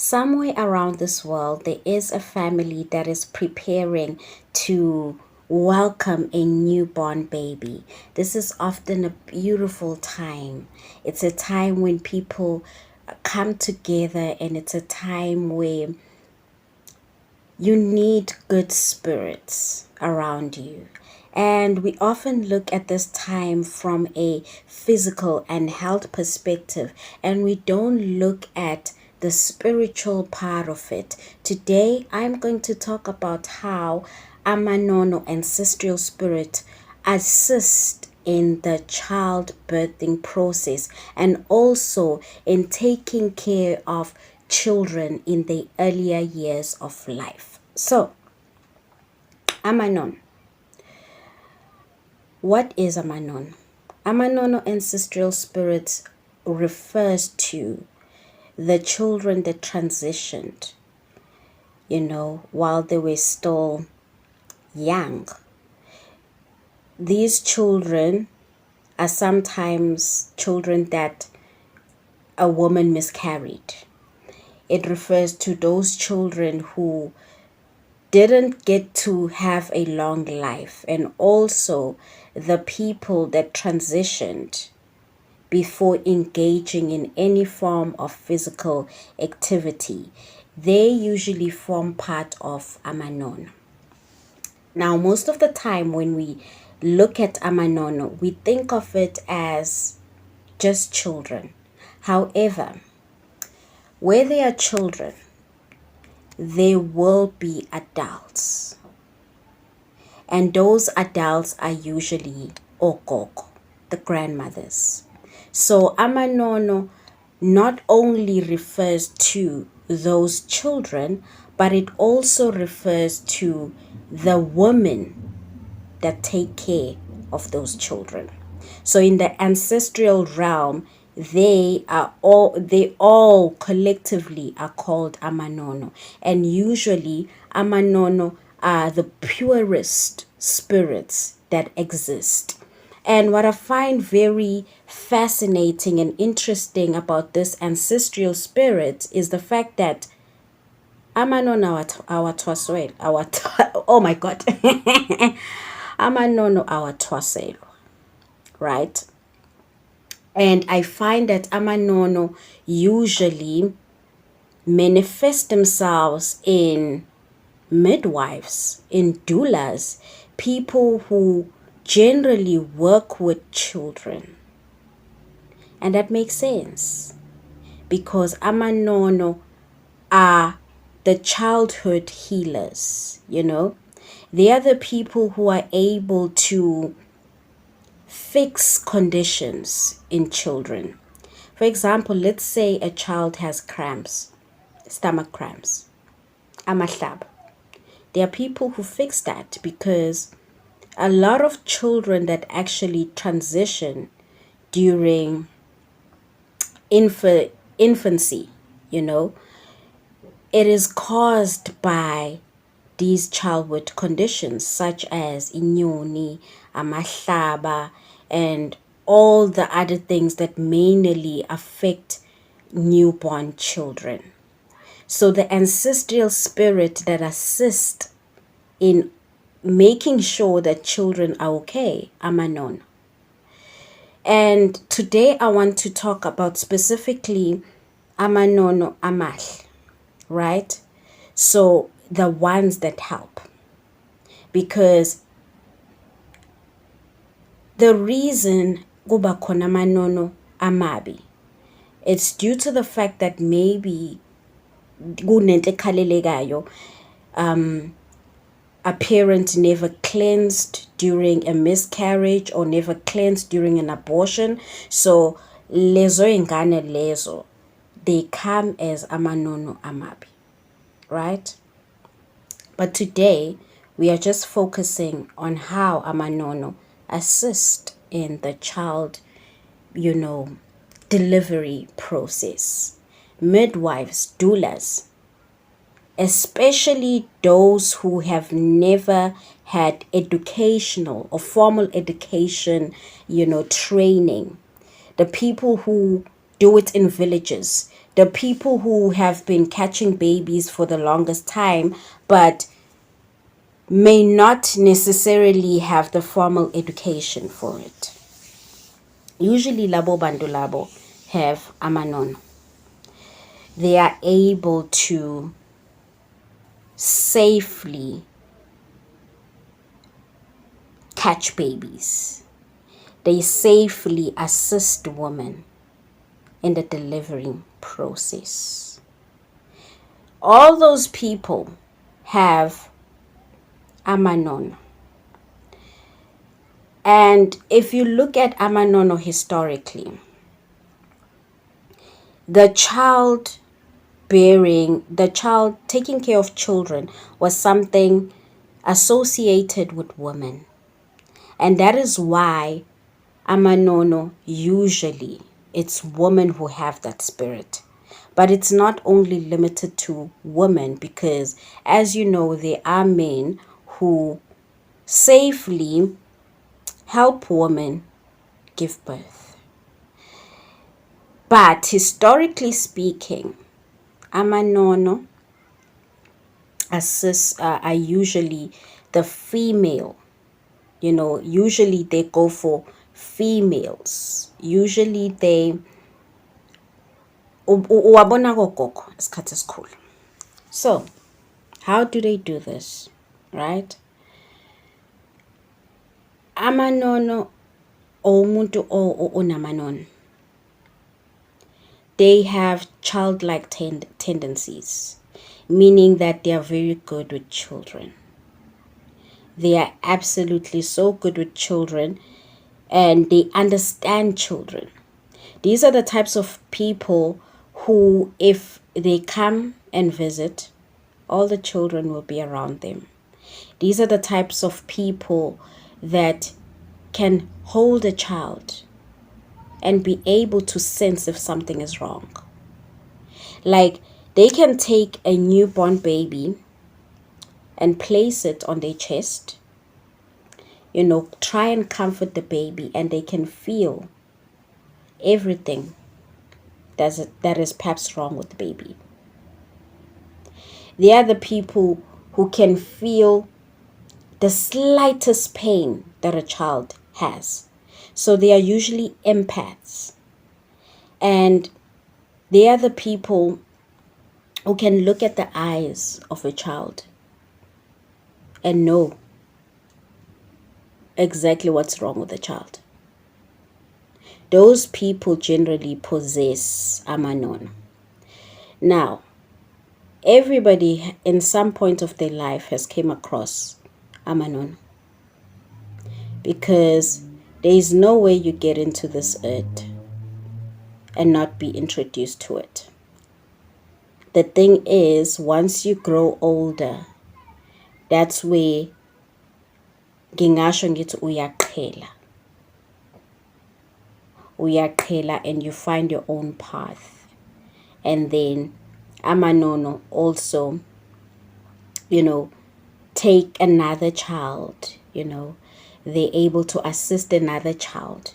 Somewhere around this world, there is a family that is preparing to welcome a newborn baby. This is often a beautiful time. It's a time when people come together, and it's a time where you need good spirits around you. And we often look at this time from a physical and health perspective, and we don't look at the spiritual part of it. Today, I'm going to talk about how Amanono Ancestral Spirit assist in the childbirthing process, and also in taking care of children in the earlier years of life. So, Amanon. What is Amanon? Amanono Ancestral Spirit refers to the children that transitioned, while they were still young. These children are sometimes children that a woman miscarried. It refers to those children who didn't get to have a long life, and also the people that transitioned before engaging in any form of physical activity. They usually form part of Amanono. Now, most of the time when we look at Amanono, we think of it as just children. However, where they are children, there will be adults. And those adults are usually okoko, the grandmothers. So Amanono not only refers to those children, but it also refers to the women that take care of those children. So in the ancestral realm, they all collectively are called Amanono, and usually Amanono are the purest spirits that exist. And what I find very fascinating and interesting about this ancestral spirit is the fact that Amanono our twaswel, oh my god, Amanono our twasel, right? And I find that Amanono usually manifest themselves in midwives, in doulas, people who generally work with children. And that makes sense because Amanono are the childhood healers, They are the people who are able to fix conditions in children. For example, let's say a child has cramps, stomach cramps, amahlab. There are people who fix that because a lot of children that actually transition during infancy, it is caused by these childhood conditions such as inyoni, amahlaba, and all the other things that mainly affect newborn children. So the ancestral spirit that assist in making sure that children are okay, Amanon. And today I want to talk about specifically Amanono Amal, right? So the ones that help. Because the reason kuba khona amanono amabi, it's due to the fact that maybe kunento ekhalelekayo, a parent never cleansed during a miscarriage or never cleansed during an abortion. So lezo ingane lezo, they come as amanono amabi, right? But today we are just focusing on how Amanono assist in the child, delivery process. Midwives, doulas, especially those who have never had educational or formal education, training. The people who do it in villages, the people who have been catching babies for the longest time, but may not necessarily have the formal education for it. Usually labo bantu labo have amanono. They are able to safely catch babies. They safely assist women in the delivering process. All those people have amanono. And if you look at amanono historically, the child taking care of children was something associated with women. And that is why amanono, usually it's women who have that spirit. But it's not only limited to women, because as you know, there are men who safely help women give birth. But historically speaking, amanono assists are usually the female. Usually they go for females. Usually they uwabona gogogo isikhathi esikhulu. So how do they do this, right? Amanono or umuntu onamanono, they have childlike tendencies, meaning that they are very good with children. They are absolutely so good with children, and they understand children. These are the types of people who, if they come and visit, all the children will be around them. These are the types of people that can hold a child and be able to sense if something is wrong. Like, they can take a newborn baby and place it on their chest, try and comfort the baby, and they can feel everything that is perhaps wrong with the baby. They are the people who can feel the slightest pain that a child has. So they are usually empaths. And they are the people who can look at the eyes of a child and know exactly what's wrong with the child. Those people generally possess amanono. Now, everybody in some point of their life has came across amanono, because there is no way you get into this earth and not be introduced to it. The thing is, once you grow older, that's where ngingasho ngithi uyaqhela and you find your own path. And then amanono also, take another child, they're able to assist another child.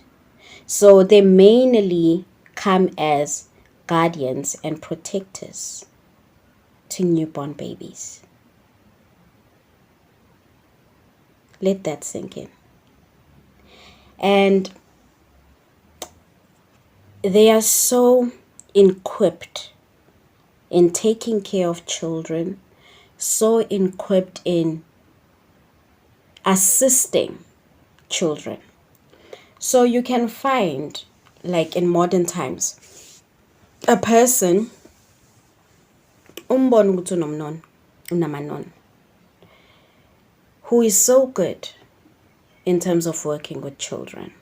So they mainly come as guardians and protectors to newborn babies. Let that sink in. And they are so equipped in taking care of children, so equipped in assisting children. So you can find, like in modern times, a person unamanono, who is so good in terms of working with children.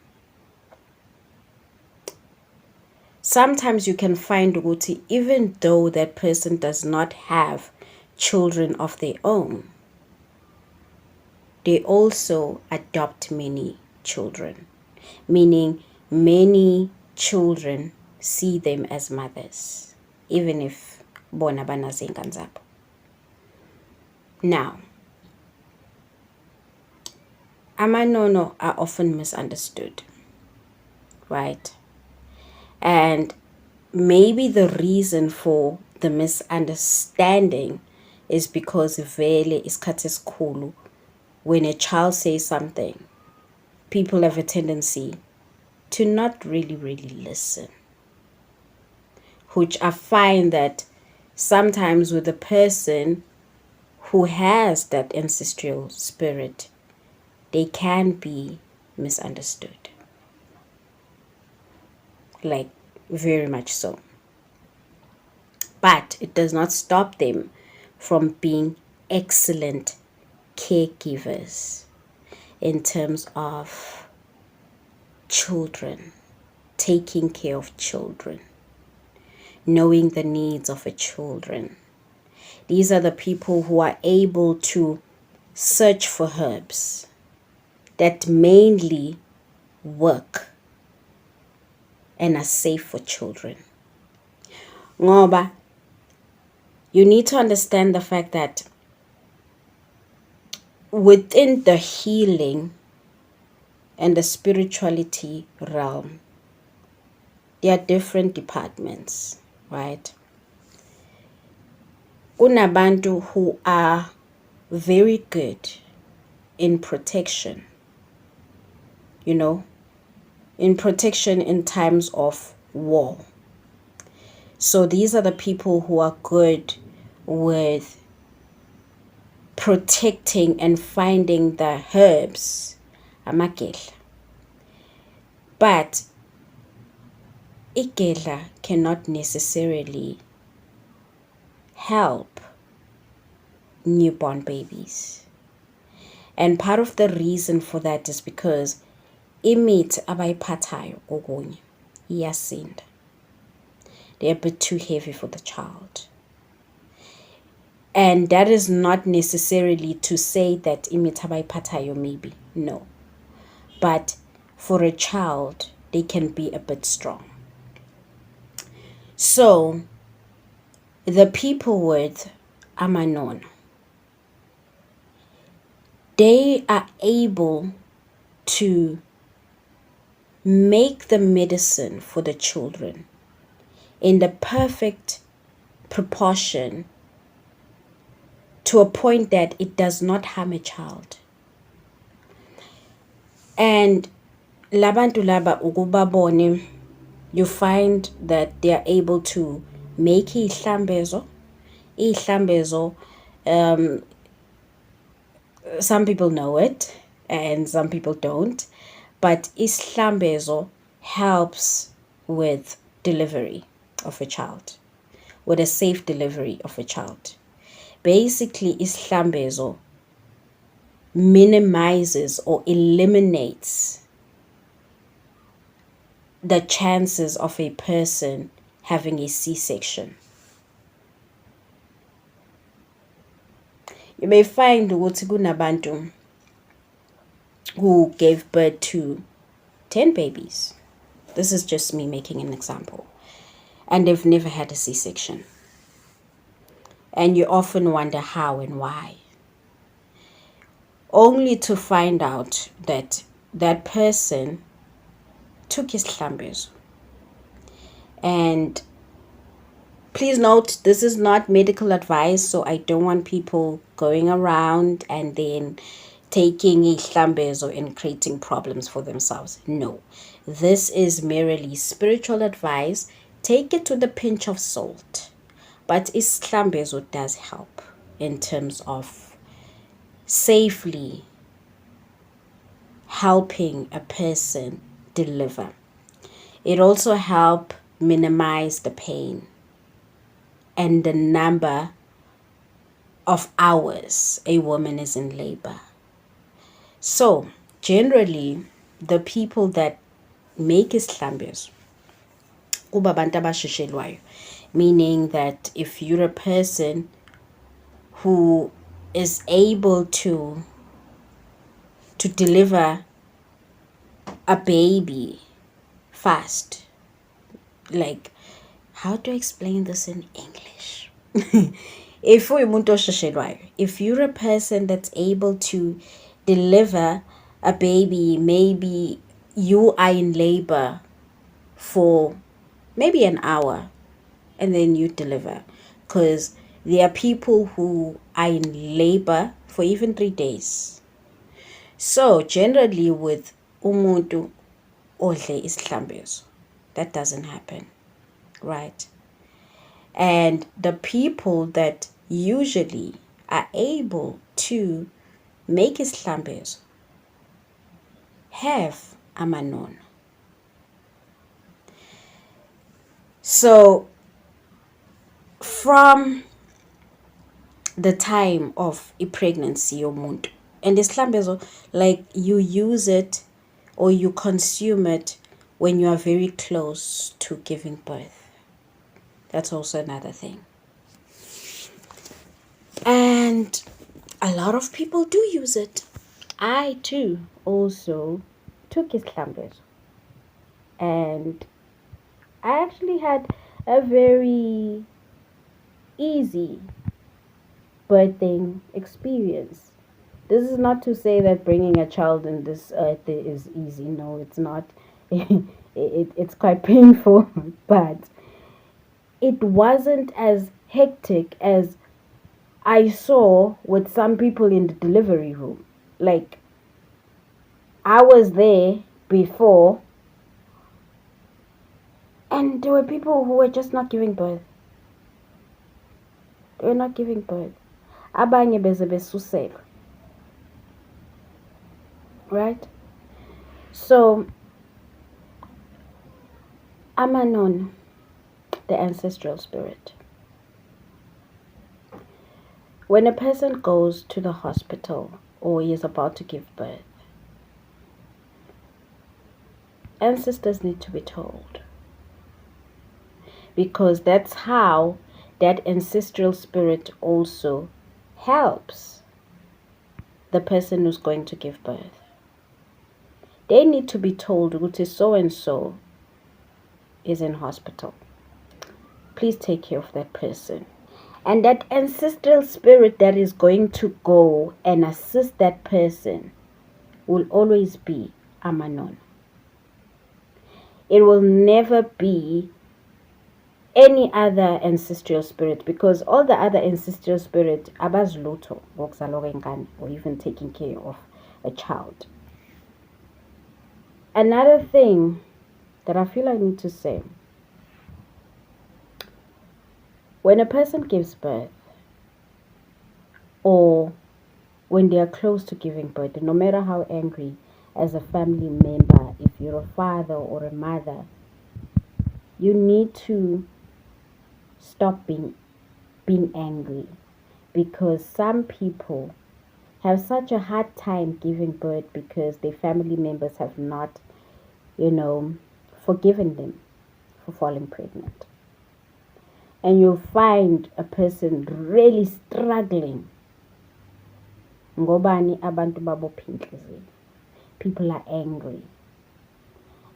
Sometimes you can find ukuthi, even though that person does not have children of their own, they also adopt many children, meaning many children see them as mothers, even if bona banazingane zabo. Now, amanono are often misunderstood, right? And maybe the reason for the misunderstanding is because vele isikhathi esikhulu, when a child says something, people have a tendency to not really listen, which I find that sometimes with a person who has that ancestral spirit, they can be misunderstood. Like, very much so. But it does not stop them from being excellent caregivers in terms of children, taking care of children, knowing the needs of a children. These are the people who are able to search for herbs that mainly work and are safe for children. Ngoba, you need to understand the fact that within the healing and the spirituality realm, there are different departments, right? Unabantu who are very good in protection, in protection in times of war. So these are the people who are good with protecting and finding the herbs, amakela. But ikela cannot necessarily help newborn babies. And part of the reason for that is because imithi abayiphathayo okunye iyasinda. They're a bit too heavy for the child. And that is not necessarily to say that imithi abayiphathayo maybe, no. But for a child, they can be a bit strong. So, the people with Amanono, they are able to make the medicine for the children in the perfect proportion to a point that it does not harm a child. And labantu laba ukubabone, you find that they are able to make ihlambezo. Some people know it and some people don't, but ihlambezo helps with delivery of a child, with a safe delivery of a child. Basically, ihlambezo minimizes or eliminates the chances of a person having a C-section. You may find ukuthi kunabantu who gave birth to 10 babies. This is just me making an example. And they've never had a C-section. And you often wonder how and why. Only to find out that that person took his ihlambezo. And please note, this is not medical advice, so I don't want people going around and then taking ihlambezo and creating problems for themselves. No, this is merely spiritual advice. Take it with a pinch of salt. But ihlambezo does help in terms of safely helping a person deliver. It also helps minimize the pain and the number of hours a woman is in labor. So, generally, the people that make ihlambezo, kuba bantu abasheshelwayo, meaning that if you're a person who is able to deliver a baby fast, like, how do I explain this in English? If you're a person that's able to deliver a baby, maybe you are in labor for maybe an hour, and then you deliver. Because there are people who are in labor for even 3 days. So generally with umuntu odle isihlambiso, that doesn't happen, right? And the people that usually are able to make isihlambiso have amanono. So from the time of a pregnancy yomuntu, and isihlambiso, like you use it or you consume it when you are very close to giving birth. That's also another thing. And a lot of people do use it. I too also took isihlambiso, and I actually had a very easy birthing experience. This is not to say that bringing a child in this earth is easy. No, it's not. It's quite painful, but it wasn't as hectic as I saw with some people in the delivery room. Like, I was there before, and there were people who were just not giving birth. They were not giving birth. Abanye beze besuselwa. Right? So, Amanono, the ancestral spirit. When a person goes to the hospital or is about to give birth, ancestors need to be told, because that's how that ancestral spirit also helps the person who's going to give birth. They need to be told, which is so and so is in hospital. Please take care of that person. And that ancestral spirit that is going to go and assist that person will always be Amanono. It will never be any other ancestral spirit, because all the other ancestral spirit abazilutho ngokuzalwa kwengane or even taking care of a child. Another thing that I feel I need to say, when a person gives birth or when they are close to giving birth, no matter how angry as a family member, if you're a father or a mother, you need to stop being angry, because some people have such a hard time giving birth because their family members have not, forgiven them for falling pregnant. And you'll find a person really struggling. Ngobani abantu babopha inhliziyo. People are angry,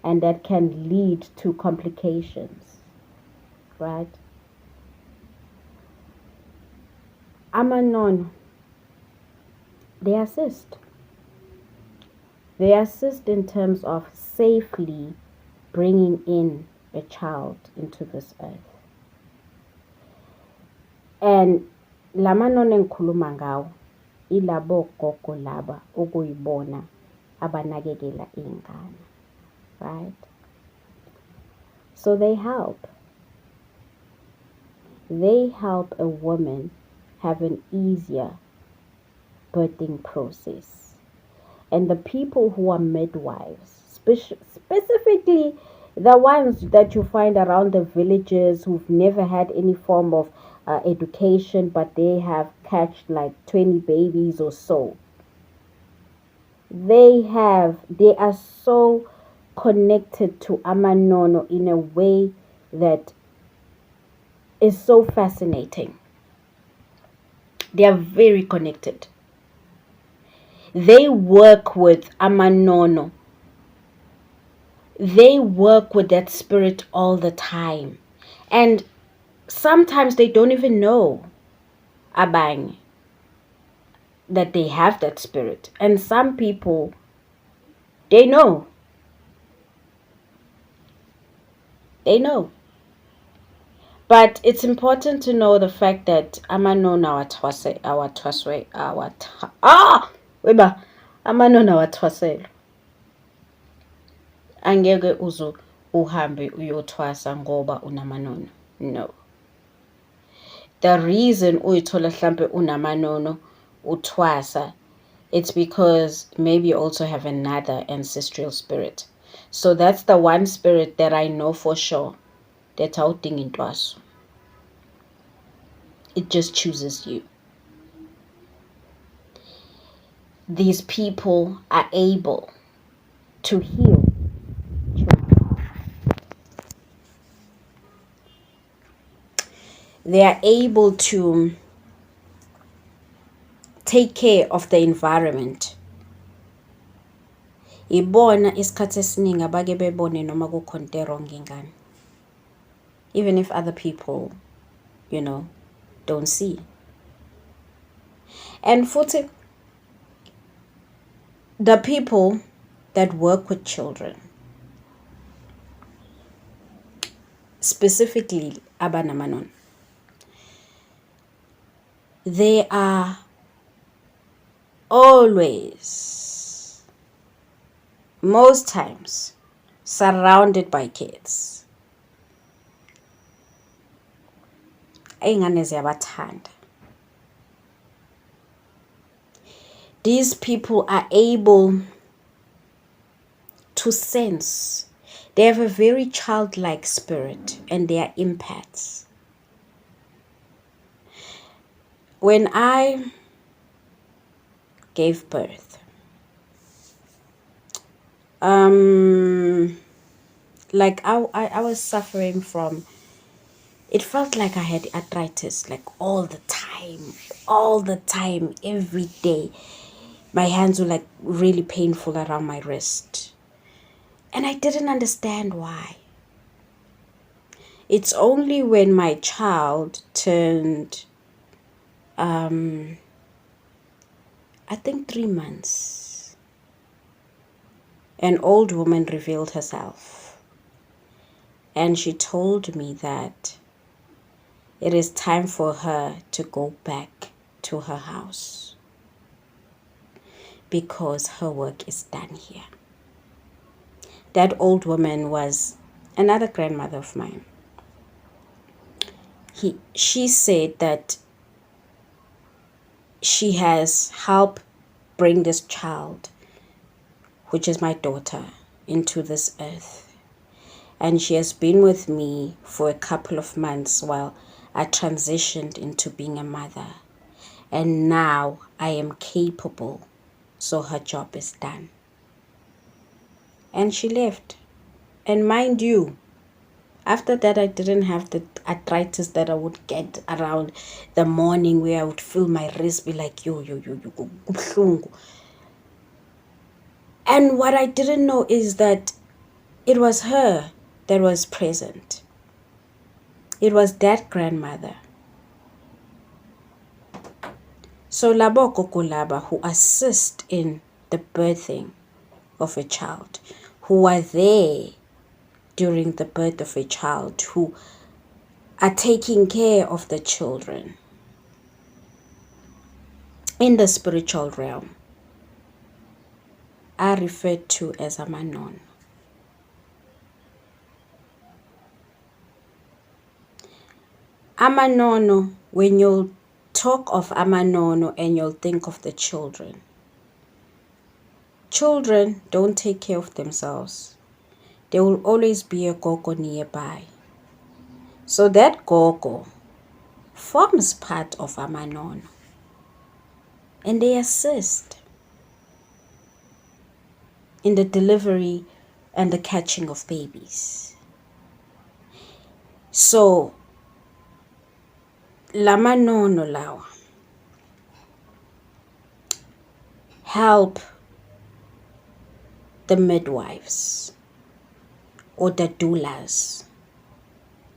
and that can lead to complications, right? Amanono, they assist. They assist in terms of safely bringing in a child into this earth. And lamanono engikhuluma ngawo ilabo gogo laba okuyibona abanakekela ingane, right? So they help. They help a woman have an easier birthing process. And the people who are midwives, specifically the ones that you find around the villages who've never had any form of education, but they have catched like 20 babies or so. They are so connected to Amanono in a way that is so fascinating. They are very connected. They work with Amanono. They work with that spirit all the time. And sometimes they don't even know abang that they have that spirit. And some people, they know. They know. But it's important to know the fact that Amanono weba Amanono awathwasela angeke uhambe uyothwasa ngoba unamanono. No. The reason uyithola hlampe unamanono uthwasa, it's because maybe you also have another ancestral spirit. So that's the one spirit that I know for sure that awudingi intwaso. It just chooses you. These people are able to heal children. They are able to take care of the environment. Ibona isikhathi esiningi abake bebone noma kukhona into wrong ngengane. Even if other people, don't see. And futhi, the people that work with children, specifically abanamanono, they are always, most times, surrounded by kids. Ey'ngane ziyabathanda. These people are able to sense. They have a very childlike spirit and they are empaths. When I gave birth, like I was suffering from, it felt like I had arthritis, like all the time, every day. My hands were like really painful around my wrist. And I didn't understand why. It's only when my child turned, I think 3 months, an old woman revealed herself. And she told me that it is time for her to go back to her house because her work is done here. That old woman was another grandmother of mine. She said that she has helped bring this child, which is my daughter, into this earth. And she has been with me for a couple of months while I transitioned into being a mother. And now I am capable, so her job is done. And she left. And mind you, after that, I didn't have the arthritis that I would get around the morning where I would feel my wrist be like, yo. And what I didn't know is that it was her that was present. It was that grandmother. So labo gogo laba who assist in the birthing of a child, who are there during the birth of a child, who are taking care of the children in the spiritual realm, are referred to as Amanono. Amanono, when you'll talk of Amanono and you'll think of the children. Children don't take care of themselves. There will always be a gogo nearby. So that gogo forms part of Amanono. And they assist in the delivery and the catching of babies. So, lamanono lawa help the midwives or the doulas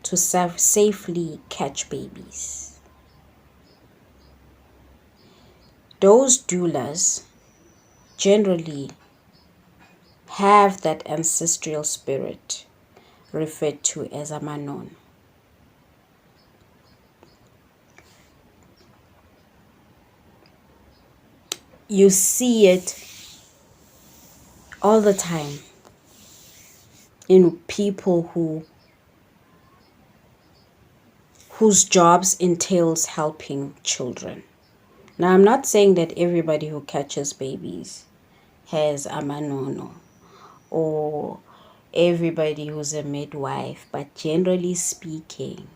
to safely catch babies. Those doulas generally have that ancestral spirit referred to as Amanono. you see it all the time in people whose jobs entails helping children. Now, I'm not saying that everybody who catches babies has amanono or everybody who's a midwife, but generally speaking,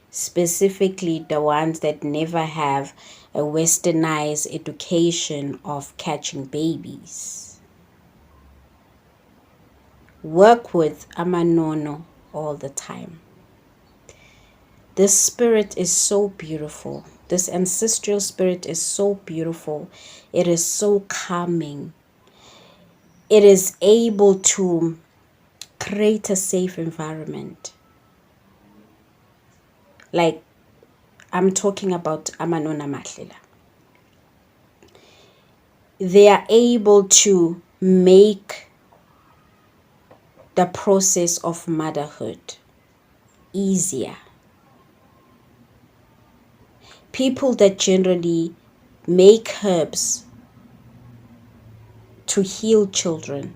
specifically the ones that never have a westernized education of catching babies, work with amanono all the time. This spirit is so beautiful. This ancestral spirit is so beautiful. It is so calming. It is able to create a safe environment. Like, I'm talking about Amanono Ancestral. They are able to make the process of motherhood easier. People that generally make herbs to heal children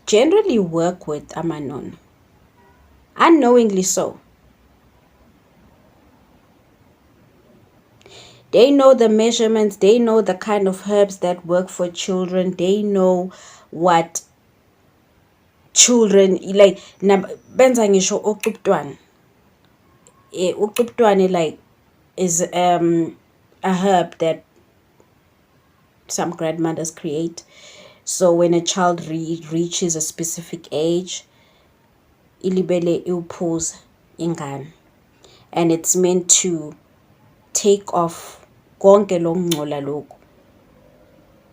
generally work with Amanono, unknowingly so. They know the measurements, they know the kind of herbs that work for children, they know what children like. Benza ngisho uqubutwana. Uqubutwana like is a herb that some grandmothers create. So when a child reaches a specific age, ilibele iuphuza ingane, and it's meant to take off konke lokungcola lokhu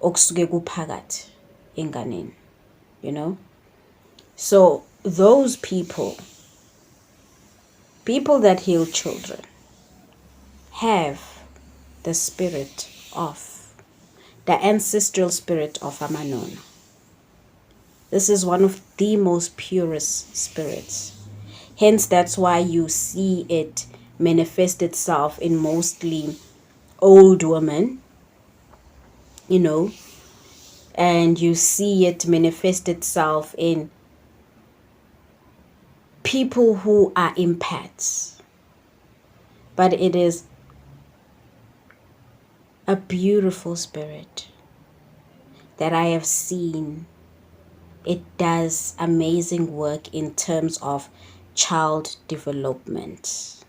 okusuke kuphakathi enganeni, you know. So those people that heal children have the spirit of the ancestral spirit of Amanono. This is one of the most purest spirits. Hence, that's why you see it manifest itself in mostly old women, you know, and you see it manifest itself in people who are empaths. But it is a beautiful spirit that I have seen. It does amazing work in terms of child development.